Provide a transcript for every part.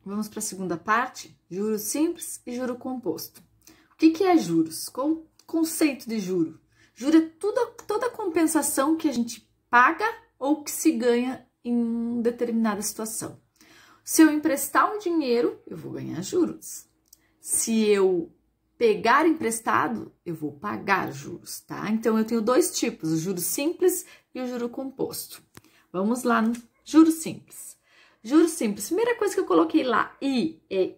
Vamos para a segunda parte, juros simples e juro composto. O que é juros? Qual o conceito de juro? Juro é toda a compensação que a gente paga ou que se ganha em determinada situação. Se eu emprestar um dinheiro, eu vou ganhar juros. Se eu pegar emprestado, eu vou pagar juros, tá? Então, eu tenho dois tipos, o juro simples e o juro composto. Vamos lá no juro simples. Juro simples, primeira coisa que eu coloquei lá,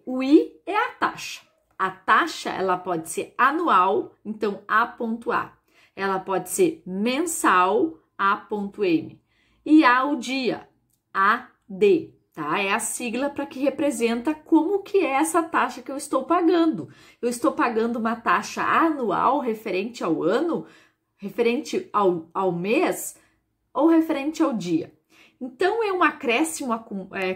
o I é a taxa. A taxa, ela pode ser anual, então A.A. Ela pode ser mensal, A.M. E A o dia, AD, tá? É a sigla para que representa como que é essa taxa que eu estou pagando. Eu estou pagando uma taxa anual referente ao ano, referente ao mês ou referente ao dia. Então, é um acréscimo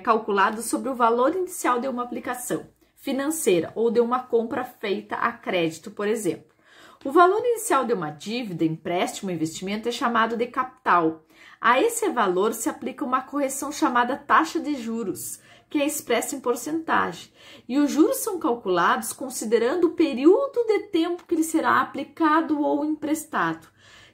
calculado sobre o valor inicial de uma aplicação financeira ou de uma compra feita a crédito, por exemplo. O valor inicial de uma dívida, empréstimo, investimento é chamado de capital. A esse valor se aplica uma correção chamada taxa de juros, que é expressa em porcentagem. E os juros são calculados considerando o período de tempo que ele será aplicado ou emprestado.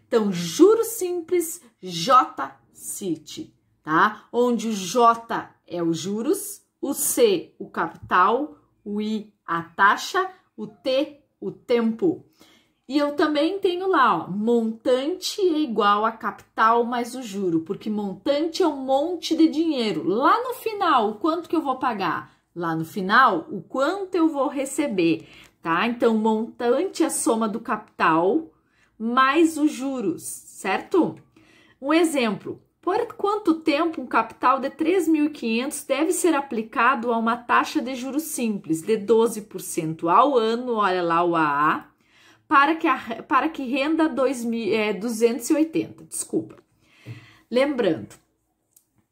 Então, juros simples, J-CIT, tá? Onde o J é os juros, o C, o capital, o I, a taxa, o T, o tempo. E eu também tenho lá, ó, montante é igual a capital mais o juro, porque montante é um monte de dinheiro. Lá no final, o quanto que eu vou pagar? Lá no final, o quanto eu vou receber, tá? Então, montante é a soma do capital mais os juros, certo? Um exemplo, por quanto tempo um capital de 3.500 deve ser aplicado a uma taxa de juros simples de 12% ao ano, olha lá o AA, para que renda 280, desculpa. Lembrando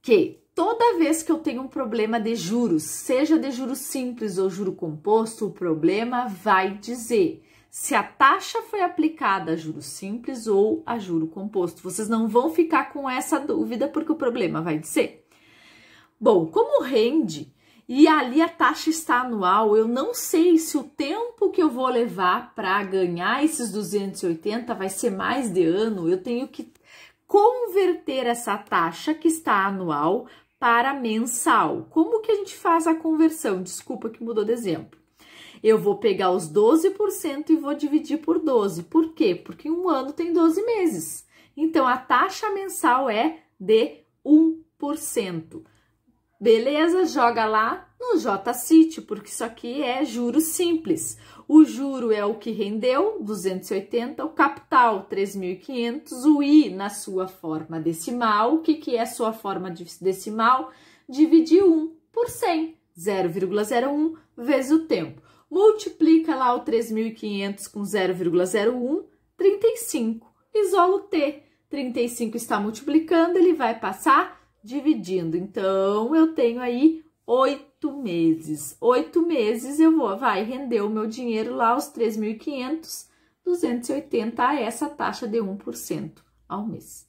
que toda vez que eu tenho um problema de juros, seja de juros simples ou juro composto, o problema vai dizer se a taxa foi aplicada a juro simples ou a juro composto. Vocês não vão ficar com essa dúvida porque o problema vai dizer. Bom, como rende e ali a taxa está anual, eu não sei se o tempo que eu vou levar para ganhar esses 280 vai ser mais de ano. Eu tenho que converter essa taxa que está anual para mensal. Como que a gente faz a conversão? Desculpa que mudou de exemplo. Eu vou pegar os 12% e vou dividir por 12. Por quê? Porque um ano tem 12 meses. Então, a taxa mensal é de 1%. Beleza? Joga lá no J-CIT, porque isso aqui é juro simples. O juro é o que rendeu, 280, o capital, 3.500, o I na sua forma decimal. O que é a sua forma decimal? Dividir 1 por 100, 0,01 vezes o tempo. Multiplica lá o 3.500 com 0,01, 35. Isola o T. 35 está multiplicando, ele vai passar dividindo. Então, eu tenho aí 8 meses. 8 meses vai render o meu dinheiro lá, os 3.500, 280 a essa taxa de 1% ao mês.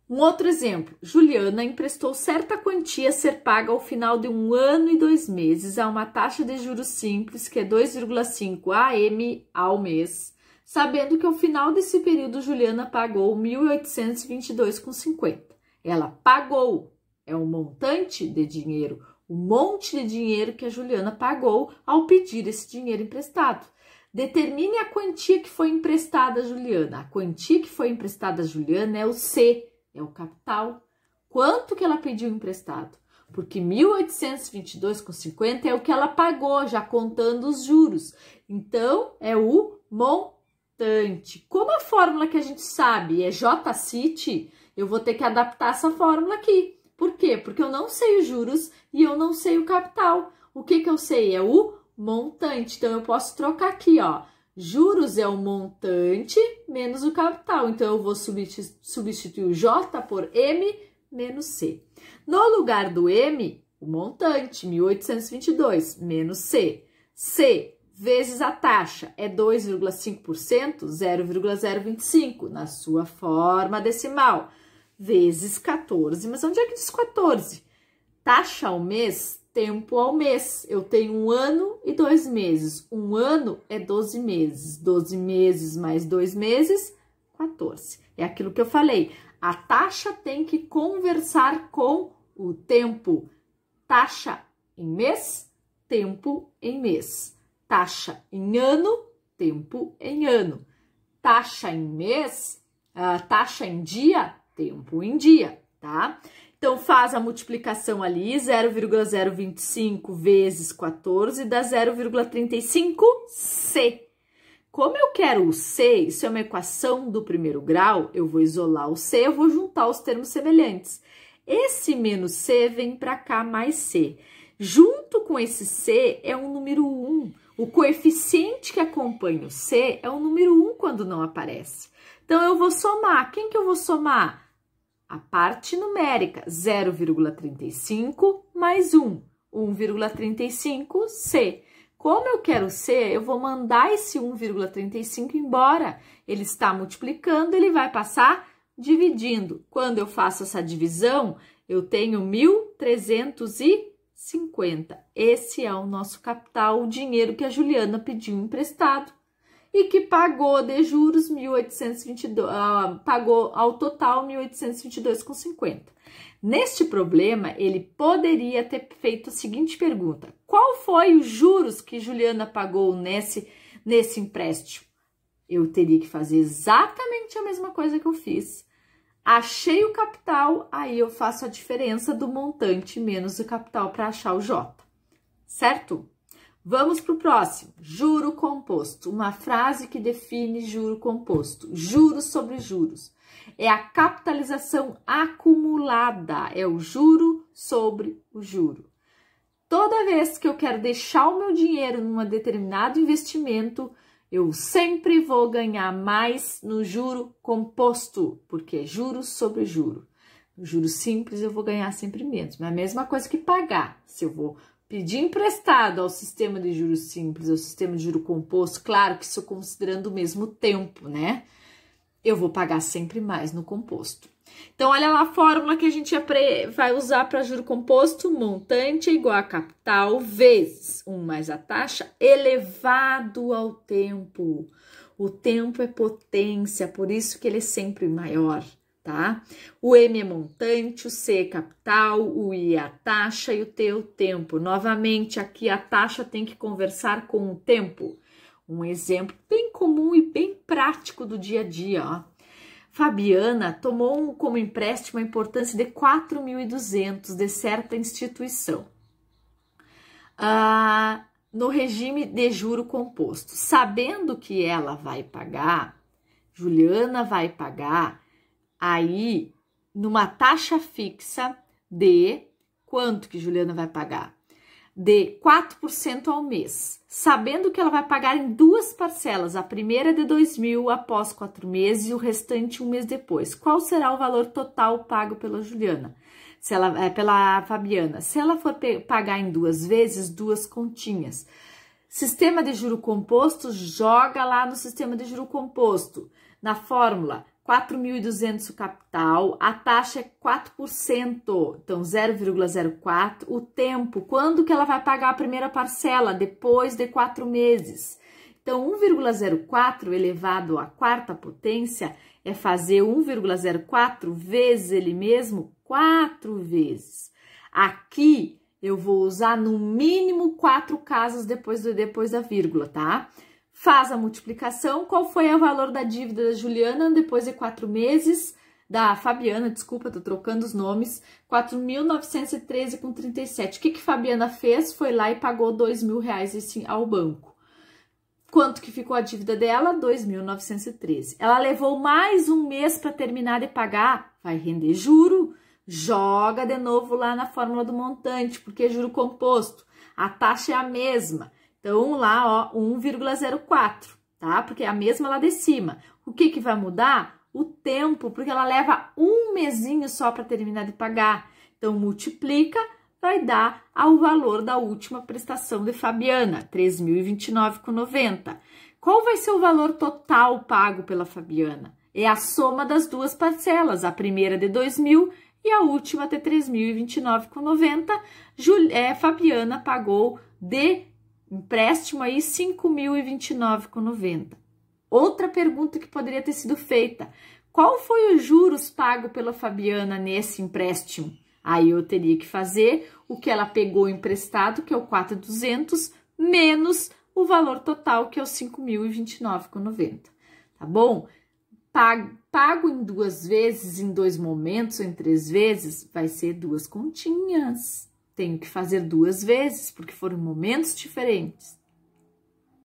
Um outro exemplo, Juliana emprestou certa quantia a ser paga ao final de 1 ano e 2 meses a uma taxa de juros simples, que é 2,5 AM ao mês, sabendo que ao final desse período Juliana pagou 1.822,50. Ela pagou, é um montante de dinheiro, o monte de dinheiro que a Juliana pagou ao pedir esse dinheiro emprestado. Determine a quantia que foi emprestada a Juliana. A quantia que foi emprestada a Juliana é o C, é o capital. Quanto que ela pediu emprestado? Porque 1.822,50 é o que ela pagou, já contando os juros. Então, é o montante. Como a fórmula que a gente sabe é J-CIT, eu vou ter que adaptar essa fórmula aqui. Por quê? Porque eu não sei os juros e eu não sei o capital. O que eu sei? É o montante. Então, eu posso trocar aqui, ó. Juros é o montante menos o capital. Então, eu vou substituir o J por M menos C. No lugar do M, o montante, 1.822, menos C. C vezes a taxa é 2,5%, 0,025, na sua forma decimal, vezes 14. Mas onde é que diz 14? Taxa ao mês, tempo ao mês. Eu tenho 1 ano e 2 meses. 1 ano é 12 meses. 12 meses mais 2 meses, 14. É aquilo que eu falei. A taxa tem que conversar com o tempo. Taxa em mês, tempo em mês. Taxa em ano, tempo em ano. Taxa em mês, taxa em dia, tempo em dia, tá? Então, faz a multiplicação ali, 0,025 vezes 14 dá 0,35C. Como eu quero o C, isso é uma equação do primeiro grau, eu vou isolar o C, eu vou juntar os termos semelhantes. Esse menos C vem para cá mais C. Junto com esse C é um número 1. O coeficiente que acompanha o C é o número 1 quando não aparece. Então, eu vou somar. Quem que eu vou somar? A parte numérica, 0,35 mais 1, 1,35C. Como eu quero C, eu vou mandar esse 1,35 embora. Ele está multiplicando, ele vai passar dividindo. Quando eu faço essa divisão, eu tenho 1.350. Esse é o nosso capital, o dinheiro que a Juliana pediu emprestado. E que pagou de juros 1.822, pagou ao total 1.822,50. Neste problema, ele poderia ter feito a seguinte pergunta: qual foi os juros que Juliana pagou nesse empréstimo? Eu teria que fazer exatamente a mesma coisa que eu fiz. Achei o capital, aí eu faço a diferença do montante menos o capital para achar o J, certo? Vamos para o próximo, juro composto, uma frase que define juro composto. Juros sobre juros, é a capitalização acumulada, é o juro sobre o juro. Toda vez que eu quero deixar o meu dinheiro num determinado investimento, eu sempre vou ganhar mais no juro composto, porque é juros sobre juro. No juro simples eu vou ganhar sempre menos, mas é a mesma coisa que pagar. Se eu vou pedir emprestado ao sistema de juros simples, ao sistema de juro composto, claro que isso considerando o mesmo tempo, né? Eu vou pagar sempre mais no composto. Então, olha lá a fórmula que a gente vai usar para juro composto. Montante é igual a capital vezes 1 mais a taxa elevado ao tempo. O tempo é potência, por isso que ele é sempre maior, tá? O M é montante, o C é capital, o I é a taxa e o T é o tempo. Novamente, aqui a taxa tem que conversar com o tempo. Um exemplo bem comum e bem prático do dia a dia, ó. Fabiana tomou como empréstimo a importância de 4.200 de certa instituição, no regime de juro composto. Sabendo que ela vai pagar, Juliana vai pagar, aí numa taxa fixa de quanto que Juliana vai pagar? De 4% ao mês, sabendo que ela vai pagar em 2 parcelas, a primeira de 2.000 após 4 meses e o restante 1 mês depois. Qual será o valor total pago pela Juliana? Pela Fabiana? Se ela for pagar em 2 vezes, 2 continhas. Sistema de juro composto, joga lá no sistema de juro composto. Na fórmula, 4.200 o capital, a taxa é 4%, então 0,04. O tempo, quando que ela vai pagar a primeira parcela? Depois de 4 meses. Então, 1,04 elevado à quarta potência é fazer 1,04 vezes ele mesmo 4 vezes. Aqui, eu vou usar no mínimo 4 casas depois da vírgula, tá? Faz a multiplicação. Qual foi o valor da dívida da Juliana depois de 4 meses? Da Fabiana, desculpa, tô trocando os nomes. 4.913,37. O que Fabiana fez? Foi lá e pagou R$2.000 ao banco. Quanto que ficou a dívida dela? 2.913. Ela levou mais 1 mês para terminar de pagar. Vai render juro. Joga de novo lá na fórmula do montante, porque é juro composto. A taxa é a mesma. Então, lá, ó, 1,04, tá? Porque é a mesma lá de cima. O que vai mudar? O tempo, porque ela leva 1 mesinho só para terminar de pagar. Então, multiplica, vai dar ao valor da última prestação de Fabiana, 3.029,90. Qual vai ser o valor total pago pela Fabiana? É a soma das 2 parcelas, a primeira de 2.000 E a última ter 3.029,90. Fabiana pagou de empréstimo aí 5.029,90. Outra pergunta que poderia ter sido feita: qual foi os juros pago pela Fabiana nesse empréstimo? Aí eu teria que fazer o que ela pegou emprestado, que é o 4.200, menos o valor total, que é o 5.029,90. Tá bom? Pago em 2 vezes, em 2 momentos, ou em 3 vezes, vai ser 2 continhas. Tenho que fazer 2 vezes, porque foram momentos diferentes.